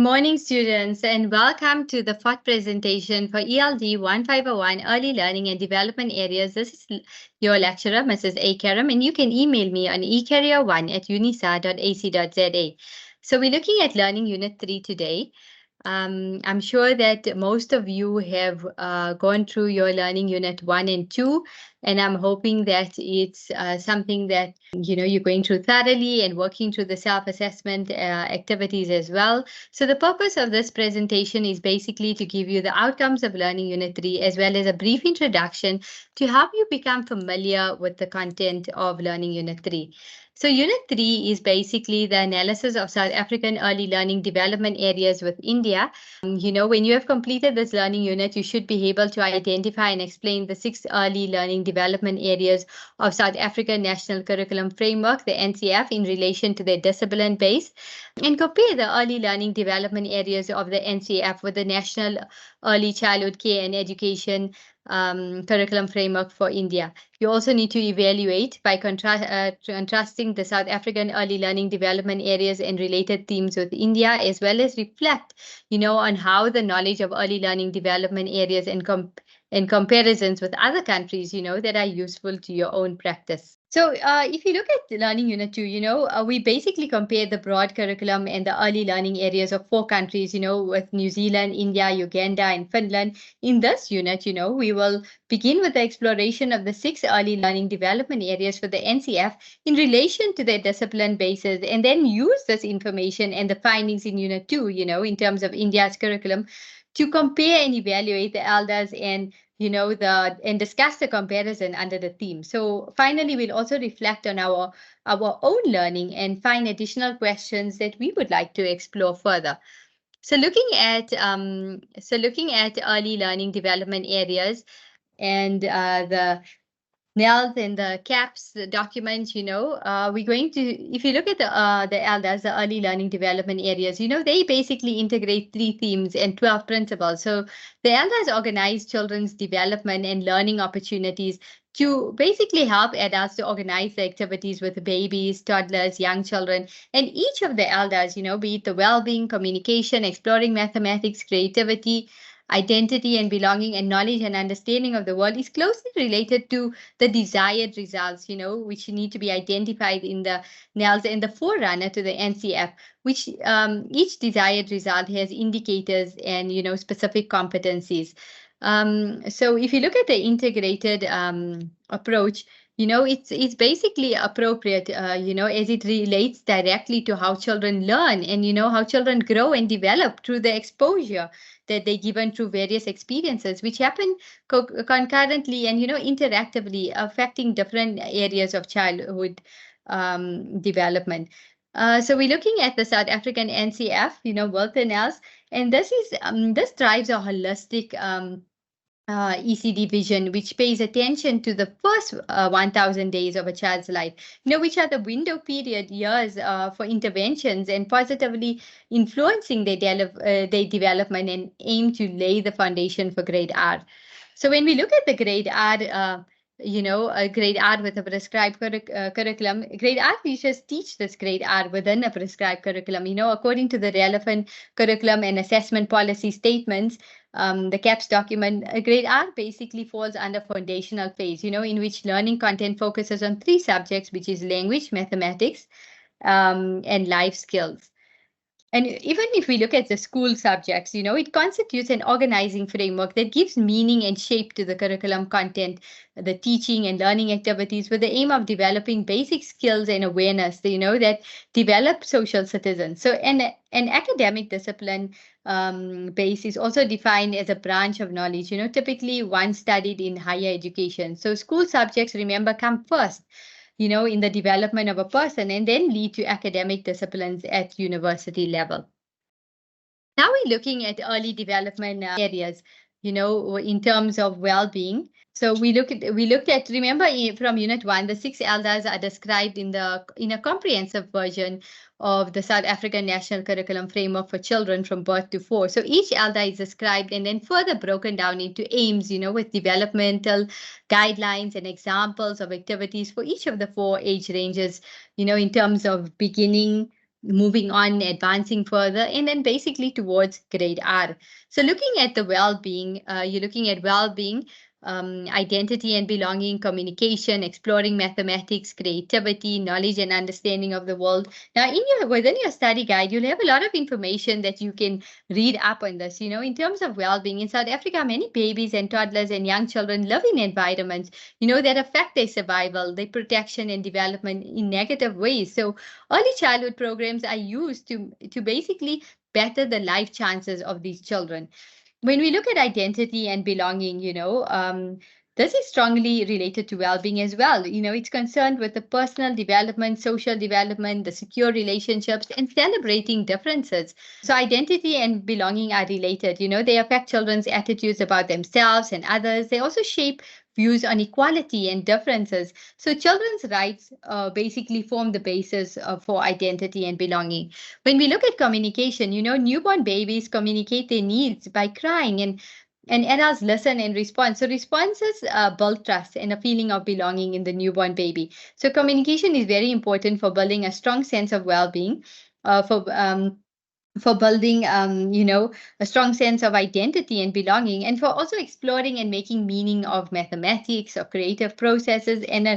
morning, students, and welcome to the fourth presentation for ELD1501 Early Learning and Development Areas. This is your lecturer, Mrs. A Carrim, and you can email me on ecarrier1@unisa.ac.za. So we're looking at Learning Unit 3 today. I'm sure that most of you have gone through your Learning Unit 1 and 2, and I'm hoping that it's something that you're going through thoroughly and working through the self-assessment activities as well. So the purpose of this presentation is basically to give you the outcomes of Learning Unit 3 as well as a brief introduction to help you become familiar with the content of Learning Unit 3. So Unit 3 is basically the analysis of South African early learning development areas with India. When you have completed this learning unit, you should be able to identify and explain the 6 early learning development areas of South African National Curriculum Framework, the NCF, in relation to their discipline base, and compare the early learning development areas of the NCF with the National Early Childhood Care and Education curriculum framework for India. You also need to evaluate by contrasting the South African early learning development areas and related themes with India, as well as reflect, on how the knowledge of early learning development areas and comparisons with other countries, that are useful to your own practice. So if you look at Learning Unit 2, we basically compare the broad curriculum and the early learning areas of 4 countries, with New Zealand, India, Uganda, and Finland. In this unit, we will begin with the exploration of the 6 early learning development areas for the NCF in relation to their discipline bases, and then use this information and the findings in Unit 2, in terms of India's curriculum, to compare and evaluate the elders and and discuss the comparison under the theme. So finally, we'll also reflect on our own learning and find additional questions that we would like to explore further. So looking at early learning development areas and the NELD and the CAPS documents, we're going to, if you look at the elders, the early learning development areas, they basically integrate 3 themes and 12 principles. So the elders organize children's development and learning opportunities to basically help adults to organize the activities with babies, toddlers, young children, and each of the elders, be it the well-being, communication, exploring mathematics, creativity, identity and belonging, and knowledge and understanding of the world, is closely related to the desired results, which need to be identified in the NELS and the forerunner to the NCF, which each desired result has indicators and, specific competencies. So if you look at the integrated approach, it's basically appropriate, as it relates directly to how children learn and, how children grow and develop through the exposure that they're given through various experiences, which happen concurrently and, interactively, affecting different areas of childhood development. So we're looking at the South African NCF, Walter Nels, and this drives a holistic ECD vision, which pays attention to the first 1,000 days of a child's life, which are the window period years for interventions and positively influencing their development, and aim to lay the foundation for grade R. So when we look at the grade R, a grade R with a prescribed curriculum, grade R teachers teach this grade R within a prescribed curriculum, according to the relevant curriculum and assessment policy statements. The CAPS document, grade R basically falls under foundational phase, in which learning content focuses on 3 subjects, which is language, mathematics, and life skills. And even if we look at the school subjects, it constitutes an organizing framework that gives meaning and shape to the curriculum content, the teaching and learning activities, with the aim of developing basic skills and awareness, that develop social citizens. So an academic discipline base is also defined as a branch of knowledge, typically one studied in higher education. So school subjects, remember, come first, in the development of a person, and then lead to academic disciplines at university level. Now we're looking at early development areas, in terms of well-being. So we looked at, remember from Unit 1, the 6 elders are described in a comprehensive version of the South African National Curriculum Framework for children from birth to 4. So each elder is described and then further broken down into aims, with developmental guidelines and examples of activities for each of the 4 age ranges, in terms of beginning, moving on, advancing further, and then basically towards grade R. So looking at the well-being, you're looking at well-being, identity and belonging, communication, exploring mathematics, creativity, knowledge and understanding of the world. Now, within your study guide, you'll have a lot of information that you can read up on this. In terms of well-being, in South Africa, many babies and toddlers and young children live in environments, that affect their survival, their protection and development in negative ways. So early childhood programs are used to basically better the life chances of these children. When we look at identity and belonging, this is strongly related to well-being as well. It's concerned with the personal development, social development, the secure relationships, and celebrating differences. So identity and belonging are related. They affect children's attitudes about themselves and others. They also shape views on equality and differences. So children's rights basically form the basis for identity and belonging. When we look at communication, newborn babies communicate their needs by crying, and adults listen and respond. So responses build trust and a feeling of belonging in the newborn baby. So communication is very important for building a strong sense of well-being, for building, a strong sense of identity and belonging, and for also exploring and making meaning of mathematics, of creative processes, and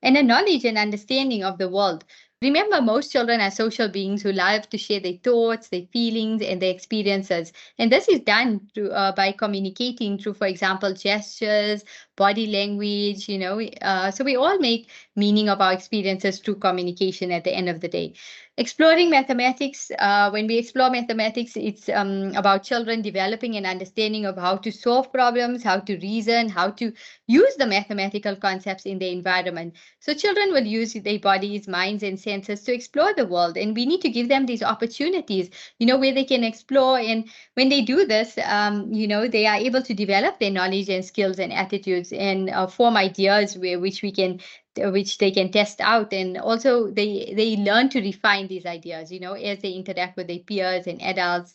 a knowledge and understanding of the world. Remember, most children are social beings who love to share their thoughts, their feelings, and their experiences. And this is done by communicating through, for example, gestures, body language, so we all make meaning of our experiences through communication at the end of the day. Exploring mathematics, when we explore mathematics, it's about children developing an understanding of how to solve problems, how to reason, how to use the mathematical concepts in the environment. So children will use their bodies, minds, and senses to explore the world. And we need to give them these opportunities, where they can explore. And when they do this, they are able to develop their knowledge and skills and attitudes and form ideas which they can test out, and also they learn to refine these ideas as they interact with their peers and adults.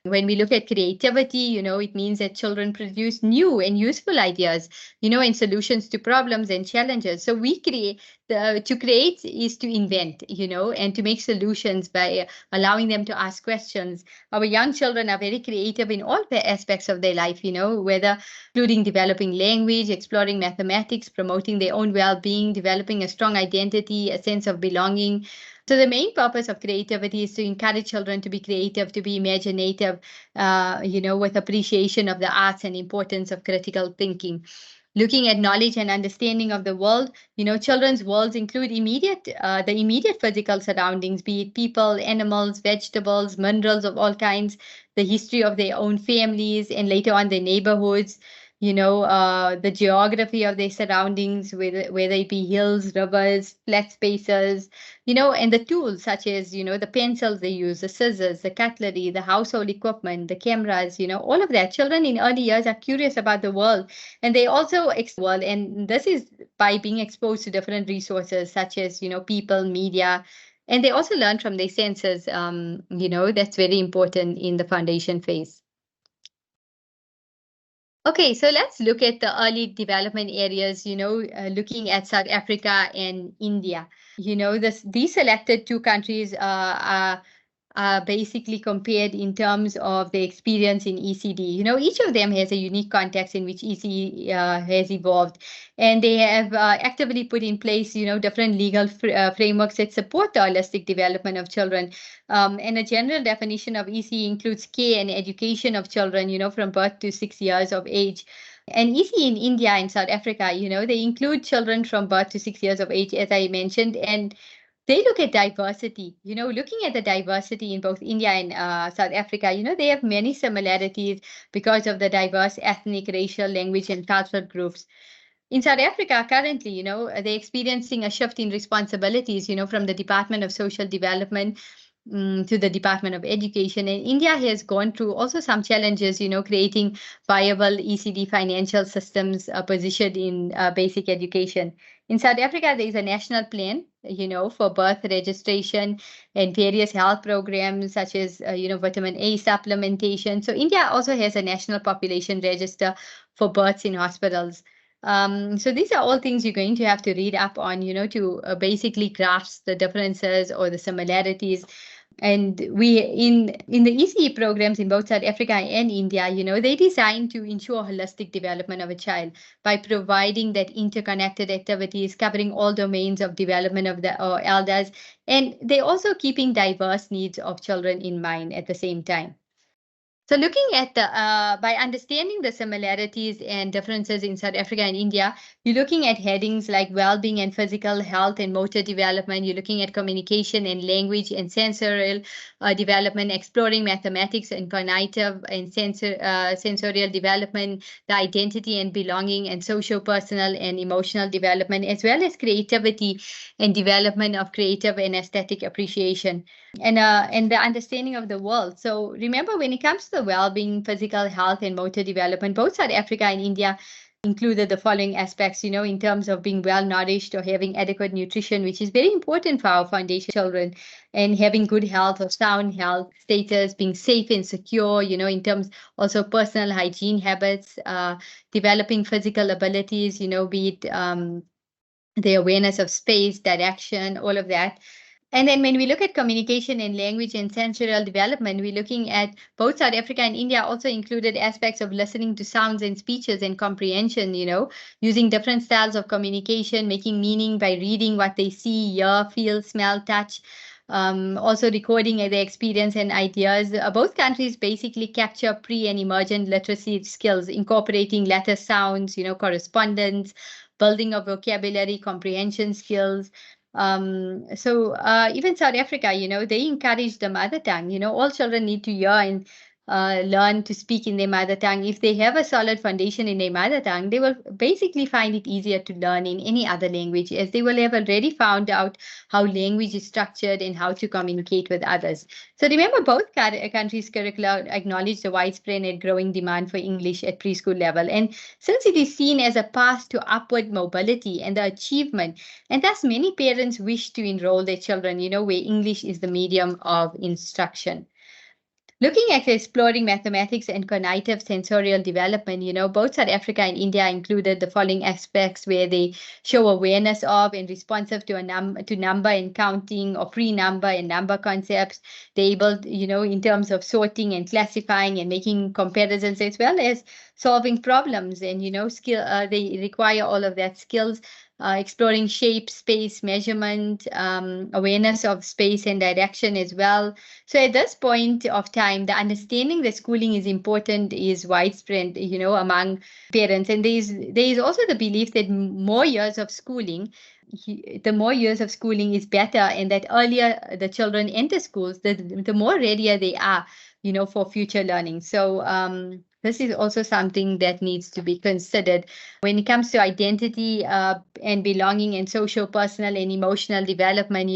When we look at creativity, it means that children produce new and useful ideas, and solutions to problems and challenges. So to create is to invent, and to make solutions by allowing them to ask questions. Our young children are very creative in all the aspects of their life, whether including developing language, exploring mathematics, promoting their own well-being, developing a strong identity, a sense of belonging. So the main purpose of creativity is to encourage children to be creative, to be imaginative, with appreciation of the arts and importance of critical thinking. Looking at knowledge and understanding of the world, children's worlds include the immediate physical surroundings, be it people, animals, vegetables, minerals of all kinds, the history of their own families, and later on their neighborhoods, the geography of their surroundings, whether it be hills, rivers, flat spaces, and the tools such as, the pencils they use, the scissors, the cutlery, the household equipment, the cameras, all of that. Children in early years are curious about the world, and they also explore, and this is by being exposed to different resources such as, people, media, and they also learn from their senses. That's very important in the foundation phase. Okay, so let's look at the early development areas, looking at South Africa and India. These selected two countries are basically compared in terms of the experience in ECD. Each of them has a unique context in which ECD has evolved, and they have actively put in place, different legal frameworks that support the holistic development of children. And a general definition of ECE includes care and education of children, from birth to 6 years of age. And ECE in India and South Africa, they include children from birth to 6 years of age, as I mentioned, and they look at diversity, looking at the diversity in both India and South Africa, they have many similarities because of the diverse ethnic, racial, language, and cultural groups. In South Africa, currently, they're experiencing a shift in responsibilities, from the Department of Social Development to the Department of Education. And India has gone through also some challenges, creating viable ECD financial systems positioned in basic education. In South Africa, there is a national plan, for birth registration and various health programs such as, vitamin A supplementation. So India also has a national population register for births in hospitals. So these are all things you're going to have to read up on, to basically grasp the differences or the similarities. And we in the ECE programs in both South Africa and India, they designed to ensure holistic development of a child by providing that interconnected activities covering all domains of development of the elders, and they also keeping diverse needs of children in mind at the same time. So looking at by understanding the similarities and differences in South Africa and India, you're looking at headings like well-being and physical health and motor development. You're looking at communication and language and sensorial development, exploring mathematics and cognitive and sensorial development, the identity and belonging and socio-personal and emotional development, as well as creativity and development of creative and aesthetic appreciation and the understanding of the world. So remember, when it comes to the well-being, physical health, and motor development, both South Africa and India included the following aspects, in terms of being well nourished or having adequate nutrition, which is very important for our foundation children, and having good health or sound health status, being safe and secure, in terms also personal hygiene habits, developing physical abilities, be it the awareness of space, direction, all of that. And then when we look at communication and language and sensorial development, we're looking at both South Africa and India also included aspects of listening to sounds and speeches and comprehension, using different styles of communication, making meaning by reading what they see, hear, feel, smell, touch. Also recording their experience and ideas. Both countries basically capture pre and emergent literacy skills, incorporating letter sounds, correspondence, building of vocabulary, comprehension skills. So even South Africa, they encourage the mother tongue. All children need to hear and learn to speak in their mother tongue. If they have a solid foundation in their mother tongue, they will basically find it easier to learn in any other language, as they will have already found out how language is structured and how to communicate with others. So remember, both countries' curricula acknowledge the widespread and growing demand for English at preschool level. And since it is seen as a path to upward mobility and the achievement, and thus many parents wish to enroll their children, where English is the medium of instruction. Looking at exploring mathematics and cognitive sensorial development, both South Africa and India included the following aspects where they show awareness of and responsive to number and counting or pre-number and number concepts. They're able, in terms of sorting and classifying and making comparisons, as well as solving problems. And, they require all of that skills. Exploring shape, space, measurement, awareness of space and direction as well. So at this point of time, the understanding that schooling is important is widespread, among parents. And there is also the belief that more years of schooling, the more years of schooling is better, and that earlier the children enter schools, the more readier they are, for future learning. So this is also something that needs to be considered when it comes to identity and belonging and social, personal, and emotional development.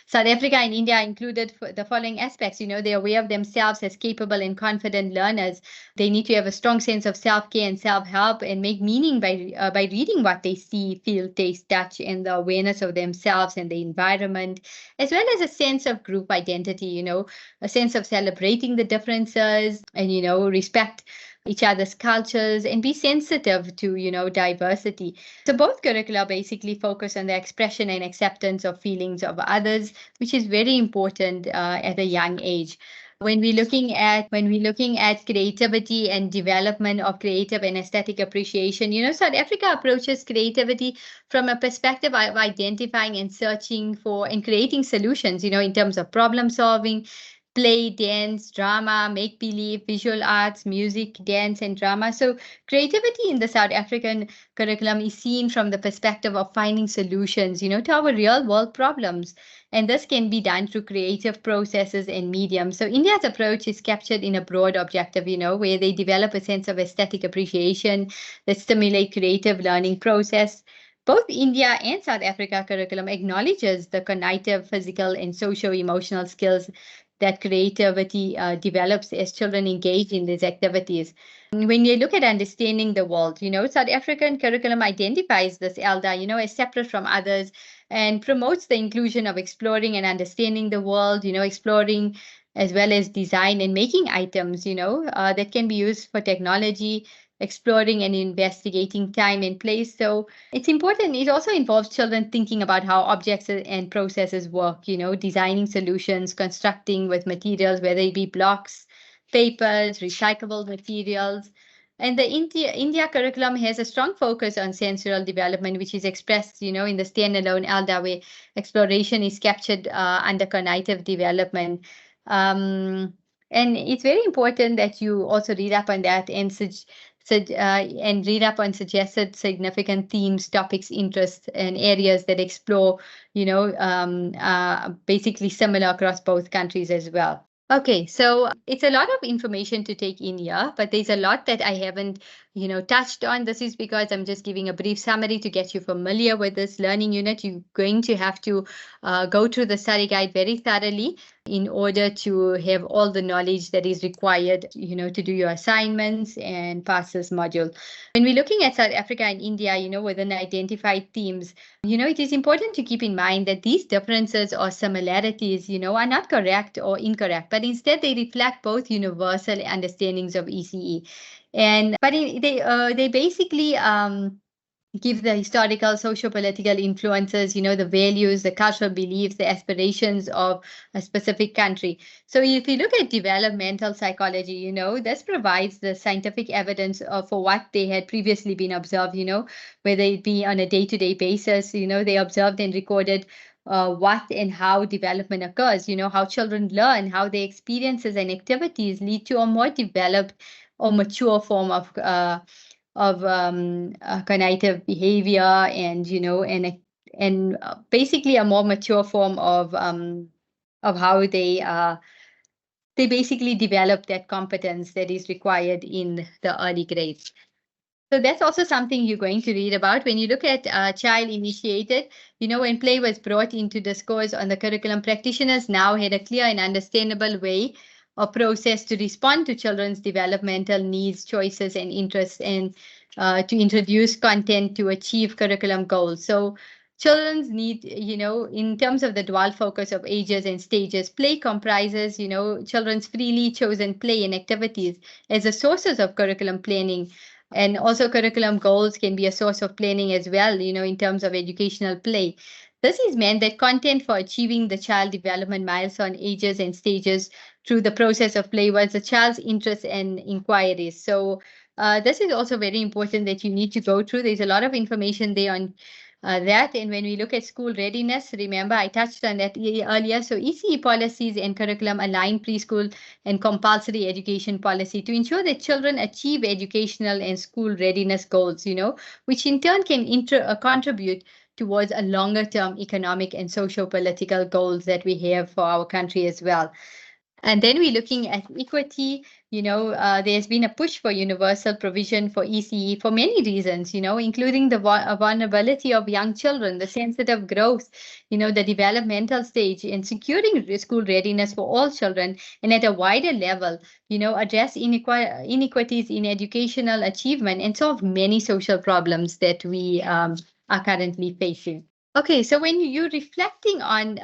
South Africa and India included the following aspects. They're aware of themselves as capable and confident learners. They need to have a strong sense of self-care and self-help and make meaning by reading what they see, feel, taste, touch, and the awareness of themselves and the environment, as well as a sense of group identity, a sense of celebrating the differences and, respect each other's cultures and be sensitive to, diversity. So both curricula basically focus on the expression and acceptance of feelings of others, which is very important at a young age. When we're looking at creativity and development of creative and aesthetic appreciation, South Africa approaches creativity from a perspective of identifying and searching for and creating solutions, in terms of problem solving, play, dance, drama, make-believe, visual arts, music, dance, and drama. So creativity in the South African curriculum is seen from the perspective of finding solutions, to our real-world problems. And this can be done through creative processes and mediums. So India's approach is captured in a broad objective, where they develop a sense of aesthetic appreciation that stimulate creative learning process. Both India and South Africa curriculum acknowledges the cognitive, physical, and socio-emotional skills that creativity develops as children engage in these activities. When you look at understanding the world, South African curriculum identifies this elder, as separate from others and promotes the inclusion of exploring and understanding the world, exploring as well as design and making items, that can be used for technology, exploring and investigating time and place. So it's important. It also involves children thinking about how objects and processes work, designing solutions, constructing with materials, whether it be blocks, papers, recyclable materials. And the India curriculum has a strong focus on sensorial development, which is expressed, in the standalone ELDA, where exploration is captured under cognitive development. Um, and it's very important that you also read up on that and read up on suggested significant themes, topics, interests, and areas that explore, basically similar across both countries as well. Okay, so it's a lot of information to take in here, but there's a lot that I haven't, touched on. This is because I'm just giving a brief summary to get you familiar with this learning unit. You're going to have to go through the study guide very thoroughly in order to have all the knowledge that is required, to do your assignments and pass this module. When we're looking at South Africa and India, within identified themes, it is important to keep in mind that these differences or similarities, are not correct or incorrect, but instead they reflect both universal understandings of ECE. They basically give the historical, socio-political influences, the values, the cultural beliefs, the aspirations of a specific country. So if you look at developmental psychology, this provides the scientific evidence for what they had previously been observed, whether it be on a day-to-day basis, they observed and recorded what and how development occurs, how children learn, how their experiences and activities lead to a more developed or mature form of cognitive behavior, and basically a more mature form of how they basically develop that competence that is required in the early grades. So that's also something you're going to read about. When you look at child initiated, when play was brought into discourse on the curriculum, practitioners now had a clear and understandable way or process to respond to children's developmental needs, choices, and interests, and to introduce content to achieve curriculum goals. So children's need, in terms of the dual focus of ages and stages, play comprises, children's freely chosen play and activities as the sources of curriculum planning. And also curriculum goals can be a source of planning as well, in terms of educational play. This is meant that content for achieving the child development milestone ages and stages through the process of play was the child's interests and inquiries. So this is also very important that you need to go through. There's a lot of information there on that. And when we look at school readiness, remember I touched on that earlier. So ECE policies and curriculum align preschool and compulsory education policy to ensure that children achieve educational and school readiness goals, which in turn can contribute towards a longer term economic and socio-political goals that we have for our country as well. And then we're looking at equity. There's been a push for universal provision for ECE for many reasons, including the vulnerability of young children, the sensitive growth, the developmental stage, and securing school readiness for all children, and at a wider level, address inequities in educational achievement and solve many social problems that we are currently facing. Okay, so when you're reflecting on,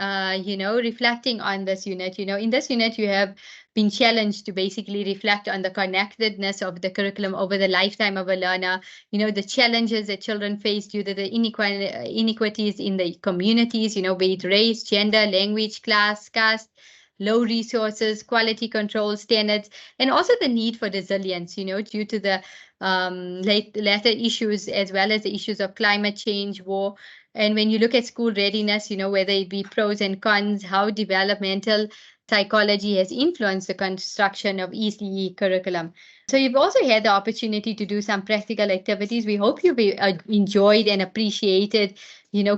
reflecting on this unit, in this unit, you have been challenged to basically reflect on the connectedness of the curriculum over the lifetime of a learner, the challenges that children face due to the inequities in the communities, be it race, gender, language, class, caste, low resources, quality control standards, and also the need for resilience, due to the latter issues, as well as the issues of climate change, war. And when you look at school readiness, whether it be pros and cons, how developmental psychology has influenced the construction of ECE curriculum. So you've also had the opportunity to do some practical activities. We hope you've enjoyed and appreciated,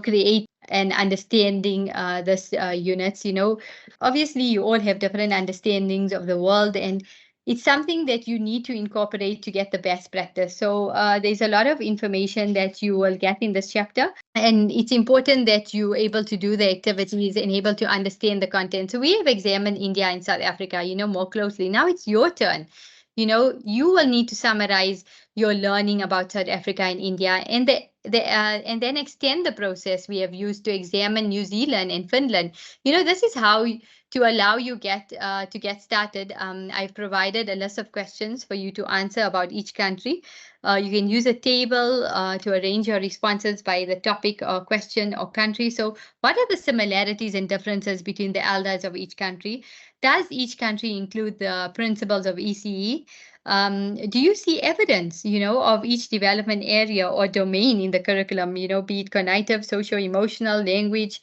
create and understanding this units. Obviously you all have different understandings of the world, and it's something that you need to incorporate to get the best practice. So there's a lot of information that you will get in this chapter. And it's important that you're able to do the activities and able to understand the content. So we have examined India and South Africa, more closely. Now it's your turn. You will need to summarize your learning about South Africa and India and and then extend the process we have used to examine New Zealand and Finland. This is how to allow you to get started. I've provided a list of questions for you to answer about each country. You can use a table to arrange your responses by the topic or question or country. So what are the similarities and differences between the elders of each country? Does each country include the principles of ECE? Do you see evidence, of each development area or domain in the curriculum, be it cognitive, socio-emotional, language?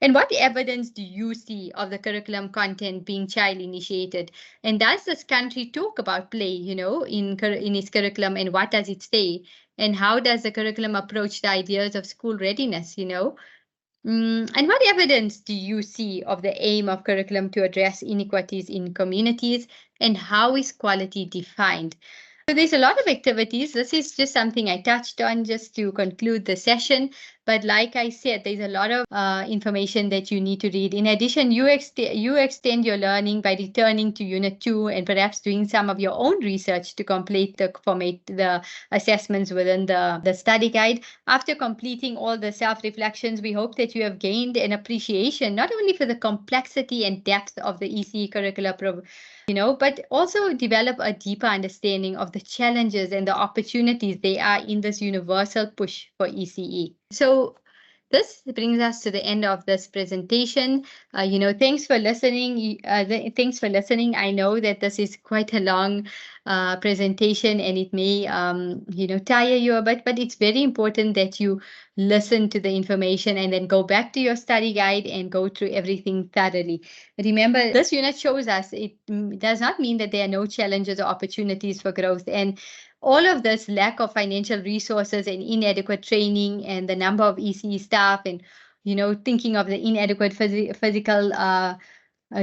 And what evidence do you see of the curriculum content being child-initiated? And does this country talk about play, in its curriculum, and what does it say? And how does the curriculum approach the ideas of school readiness, And what evidence do you see of the aim of curriculum to address inequalities in communities, and how is quality defined? So there's a lot of activities. This is just something I touched on just to conclude the session. But like I said, there's a lot of information that you need to read. In addition, you extend your learning by returning to Unit 2 and perhaps doing some of your own research to complete the assessments within the study guide. After completing all the self-reflections, we hope that you have gained an appreciation not only for the complexity and depth of the ECE curricula but also develop a deeper understanding of the challenges and the opportunities they are in this universal push for ECE. So this brings us to the end of this presentation. Thanks for listening. Thanks for listening. I know that this is quite a long presentation, and it may, tire you a bit, but it's very important that you listen to the information and then go back to your study guide and go through everything thoroughly. Remember, this unit shows us it does not mean that there are no challenges or opportunities for growth. And all of this lack of financial resources and inadequate training and the number of ECE staff and, thinking of the inadequate physical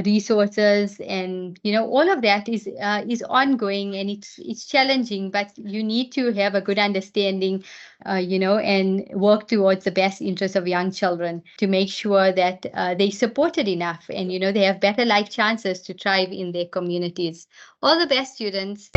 resources and, all of that is ongoing, and it's challenging, but you need to have a good understanding, and work towards the best interests of young children to make sure that they're supported enough and, they have better life chances to thrive in their communities. All the best, students.